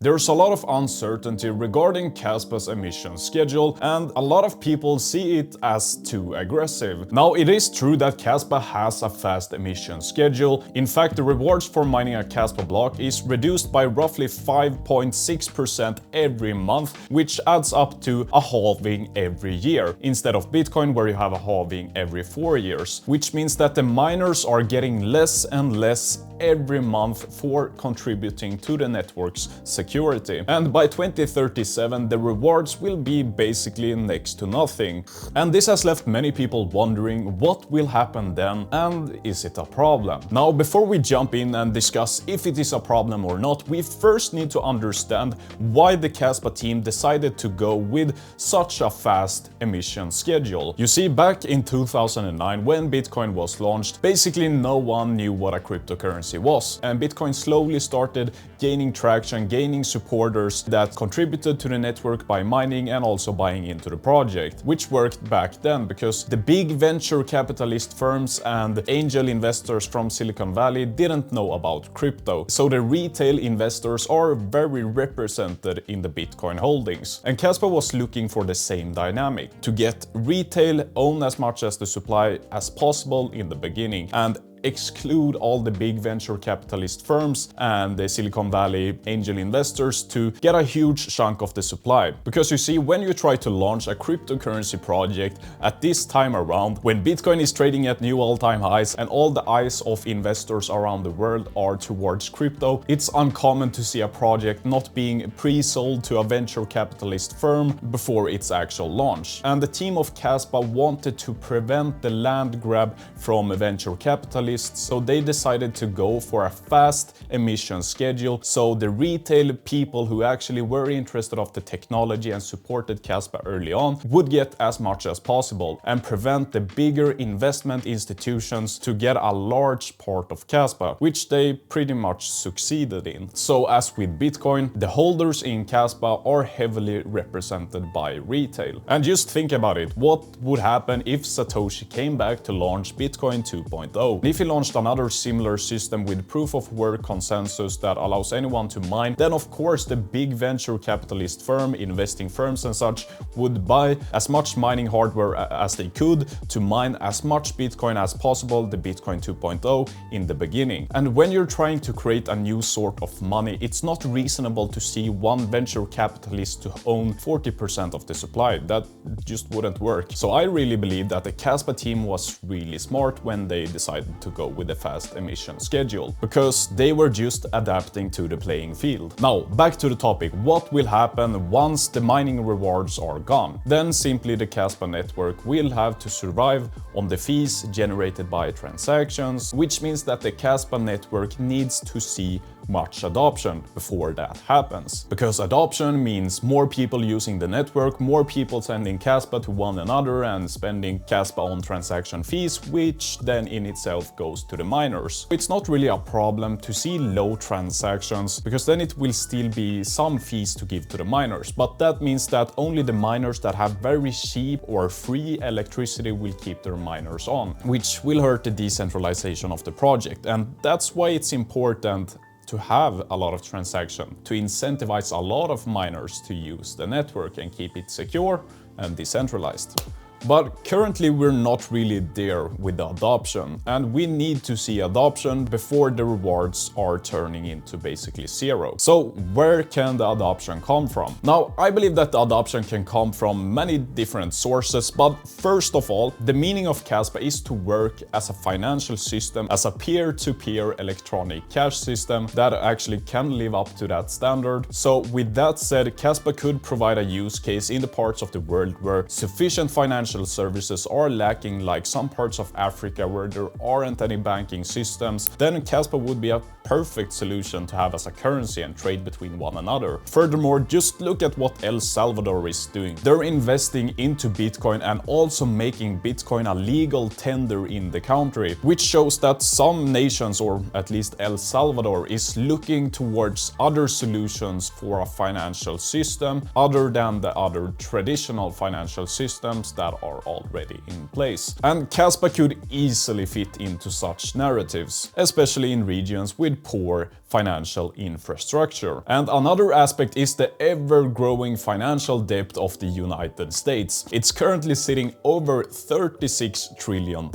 There's a lot of uncertainty regarding Kaspa's emission schedule, and a lot of people see it as too aggressive. Now, it is true that Kaspa has a fast emission schedule. In fact, the rewards for mining a Kaspa block is reduced by roughly 5.6% every month, which adds up to a halving every year, instead of Bitcoin where you have a halving every 4 years, which means that the miners are getting less and less every month for contributing to the network's security. And by 2037, the rewards will be basically next to nothing. And this has left many people wondering what will happen then, and is it a problem? Now, before we jump in and discuss if it is a problem or not, we first need to understand why the Kaspa team decided to go with such a fast emission schedule. You see, back in 2009, when Bitcoin was launched, basically no one knew what a cryptocurrency was, and Bitcoin slowly started gaining traction, gaining supporters that contributed to the network by mining and also buying into the project, which worked back then because the big venture capitalist firms and angel investors from Silicon Valley didn't know about crypto. So the retail investors are very represented in the Bitcoin holdings. And Kaspa was looking for the same dynamic, to get retail own as much as the supply as possible in the beginning, and exclude all the big venture capitalist firms and the Silicon Valley angel investors to get a huge chunk of the supply. Because you see, when you try to launch a cryptocurrency project at this time around, when Bitcoin is trading at new all-time highs and all the eyes of investors around the world are towards crypto, it's uncommon to see a project not being pre-sold to a venture capitalist firm before its actual launch. And the team of Kaspa wanted to prevent the land grab from venture capitalists, so they decided to go for a fast emission schedule, so the retail people who actually were interested of the technology and supported Kaspa early on would get as much as possible, and prevent the bigger investment institutions to get a large part of Kaspa, which they pretty much succeeded in. So as with Bitcoin, the holders in Kaspa are heavily represented by retail. And just think about it, what would happen if Satoshi came back to launch Bitcoin 2.0? If he launched another similar system with proof of work consensus that allows anyone to mine, then of course the big venture capitalist firm, investing firms and such, would buy as much mining hardware as they could to mine as much Bitcoin as possible, the Bitcoin 2.0, in the beginning. And when you're trying to create a new sort of money, it's not reasonable to see one venture capitalist to own 40% of the supply. That just wouldn't work. So I really believe that the Kaspa team was really smart when they decided to go with a fast emission schedule, because they were just adapting to the playing field. Now, back to the topic, what will happen once the mining rewards are gone? Then simply the Kaspa network will have to survive on the fees generated by transactions, which means that the Kaspa network needs to see much adoption before that happens. Because adoption means more people using the network, more people sending Kaspa to one another and spending Kaspa on transaction fees, which then in itself goes to the miners. It's not really a problem to see low transactions, because then it will still be some fees to give to the miners, but that means that only the miners that have very cheap or free electricity will keep their miners on, which will hurt the decentralization of the project. And that's why it's important to have a lot of transaction, to incentivize a lot of miners to use the network and keep it secure and decentralized. But currently we're not really there with the adoption, and we need to see adoption before the rewards are turning into basically zero. So where can the adoption come from? Now, I believe that the adoption can come from many different sources, but first of all, the meaning of Kaspa is to work as a financial system, as a peer-to-peer electronic cash system that actually can live up to that standard. So with that said, Kaspa could provide a use case in the parts of the world where sufficient financial services are lacking, like some parts of Africa where there aren't any banking systems. Then Kaspa would be a perfect solution to have as a currency and trade between one another. Furthermore, just look at what El Salvador is doing. They're investing into Bitcoin and also making Bitcoin a legal tender in the country, which shows that some nations, or at least El Salvador, is looking towards other solutions for a financial system other than the other traditional financial systems that are already in place. And Kaspa could easily fit into such narratives, especially in regions with poor financial infrastructure. And another aspect is the ever-growing financial debt of the United States. It's currently sitting over $36 trillion,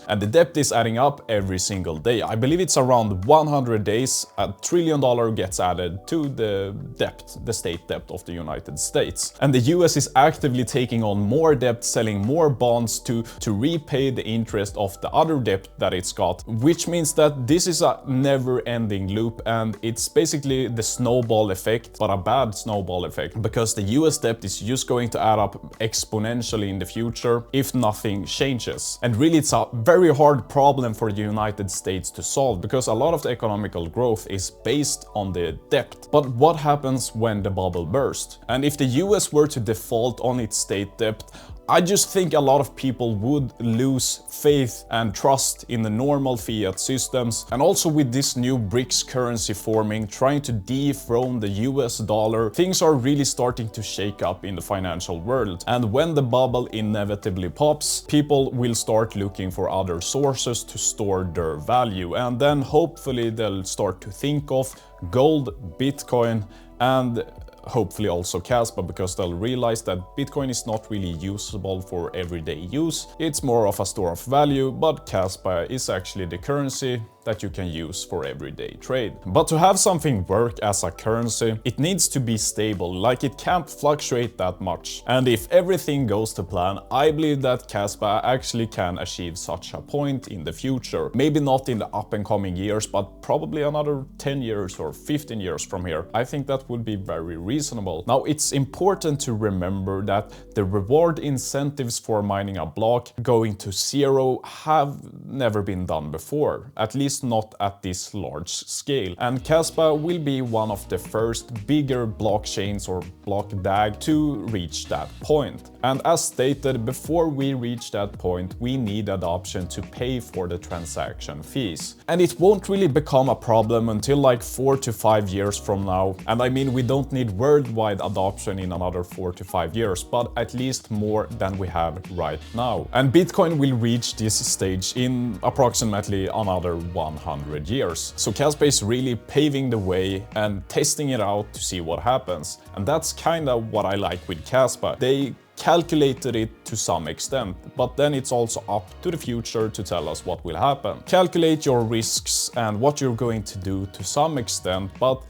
and the debt is adding up every single day. I believe it's around 100 days, $1 trillion gets added to the debt, the state debt of the United States. And the US is actively taking on more debt, selling more bonds to repay the interest of the other debt that it's got, which means that this is a never-ending loop, and it's basically the snowball effect, but a bad snowball effect, because the US debt is just going to add up exponentially in the future if nothing changes. And really, it's a very hard problem for the United States to solve, because a lot of the economical growth is based on the debt. But what happens when the bubble bursts? And if the US were to default on its state debt, I just think a lot of people would lose faith and trust in the normal fiat systems. And also with this new BRICS currency forming, trying to dethrone the US dollar, things are really starting to shake up in the financial world. And when the bubble inevitably pops, people will start looking for other sources to store their value. And then hopefully they'll start to think of gold, Bitcoin, and hopefully also Kaspa, because they'll realize that Bitcoin is not really usable for everyday use. It's more of a store of value, but Kaspa is actually the currency that you can use for everyday trade. But to have something work as a currency, it needs to be stable, like it can't fluctuate that much. And if everything goes to plan, I believe that Kaspa actually can achieve such a point in the future. Maybe not in the up and coming years, but probably another 10 years or 15 years from here. I think that would be very reasonable. Now, it's important to remember that the reward incentives for mining a block going to zero have never been done before, at least not at this large scale. And Kaspa will be one of the first bigger blockchains or block DAG to reach that point. And as stated, before we reach that point, we need adoption to pay for the transaction fees. And it won't really become a problem until like 4 to 5 years from now. And I mean, we don't need worldwide adoption in another 4 to 5 years, but at least more than we have right now. And Bitcoin will reach this stage in approximately another 100 years. So Kaspa is really paving the way and testing it out to see what happens. And that's kind of what I like with Kaspa. They calculated it to some extent, but then it's also up to the future to tell us what will happen. Calculate your risks and what you're going to do to some extent, but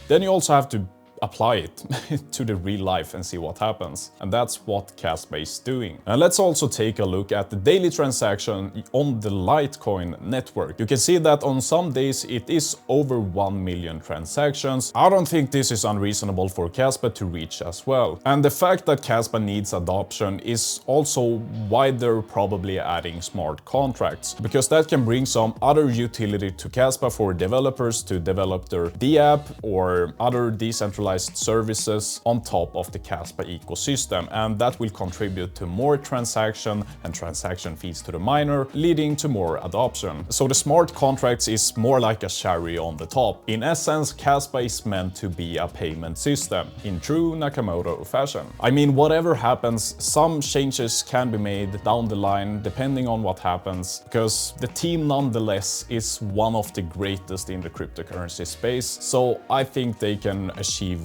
then you also have to apply it to the real life and see what happens. And that's what Kaspa is doing. And let's also take a look at the daily transaction on the Litecoin network. You can see that on some days it is over 1 million transactions. I don't think this is unreasonable for Kaspa to reach as well. And the fact that Kaspa needs adoption is also why they're probably adding smart contracts, because that can bring some other utility to Kaspa for developers to develop their DApp or other decentralized services on top of the Kaspa ecosystem, and that will contribute to more transaction and transaction fees to the miner, leading to more adoption. So the smart contracts is more like a cherry on the top. In essence, Kaspa is meant to be a payment system in true Nakamoto fashion. I mean, whatever happens, some changes can be made down the line depending on what happens, because the team nonetheless is one of the greatest in the cryptocurrency space. So I think they can achieve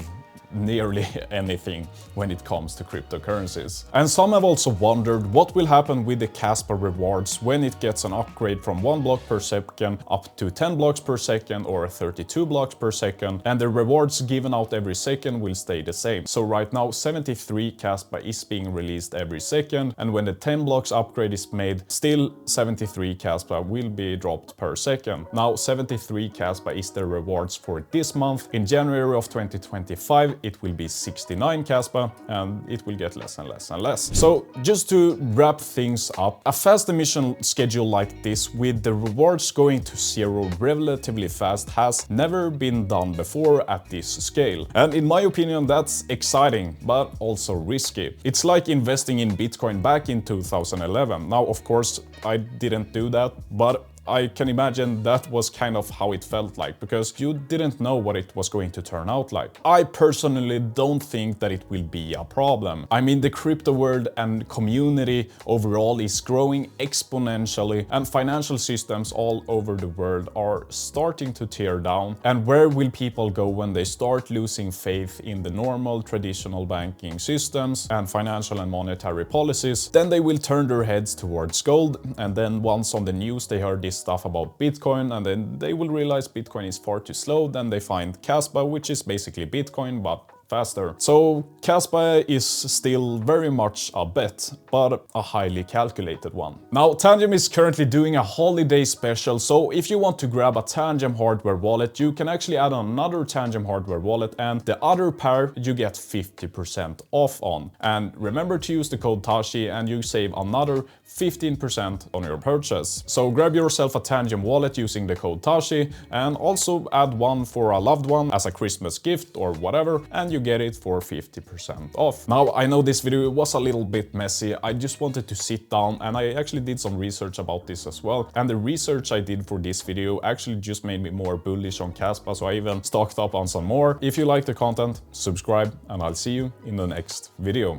nearly anything when it comes to cryptocurrencies. And some have also wondered what will happen with the Kaspa rewards when it gets an upgrade from 1 block per second up to 10 blocks per second or 32 blocks per second, and the rewards given out every second will stay the same. So right now 73 Kaspa is being released every second, and when the 10 blocks upgrade is made, still 73 Kaspa will be dropped per second. Now 73 Kaspa is the rewards for this month. In January of 2025 it will be 69 Kaspa, and it will get less and less and less. So just to wrap things up, a fast emission schedule like this with the rewards going to zero relatively fast has never been done before at this scale. And in my opinion, that's exciting, but also risky. It's like investing in Bitcoin back in 2011. Now, of course, I didn't do that, but I can imagine that was kind of how it felt like, because you didn't know what it was going to turn out like. I personally don't think that it will be a problem. I mean, the crypto world and community overall is growing exponentially, and financial systems all over the world are starting to tear down. And where will people go when they start losing faith in the normal traditional banking systems and financial and monetary policies? Then they will turn their heads towards gold, and then once on the news they heard this stuff about Bitcoin, and then they will realize Bitcoin is far too slow. Then they find Kaspa, which is basically Bitcoin but faster. So Kaspa is still very much a bet, but a highly calculated one. Now, Tangem is currently doing a holiday special, so if you want to grab a Tangem hardware wallet, you can actually add another Tangem hardware wallet, and the other pair you get 50% off on. And remember to use the code Tashi and you save another 15% on your purchase. So grab yourself a Tangem wallet using the code Tashi, and also add one for a loved one as a Christmas gift or whatever, and you get it for 50% off. Now, I know this video was a little bit messy. I just wanted to sit down and I actually did some research about this as well. And the research I did for this video actually just made me more bullish on Kaspa, so I even stocked up on some more. If you like the content, subscribe, and I'll see you in the next video.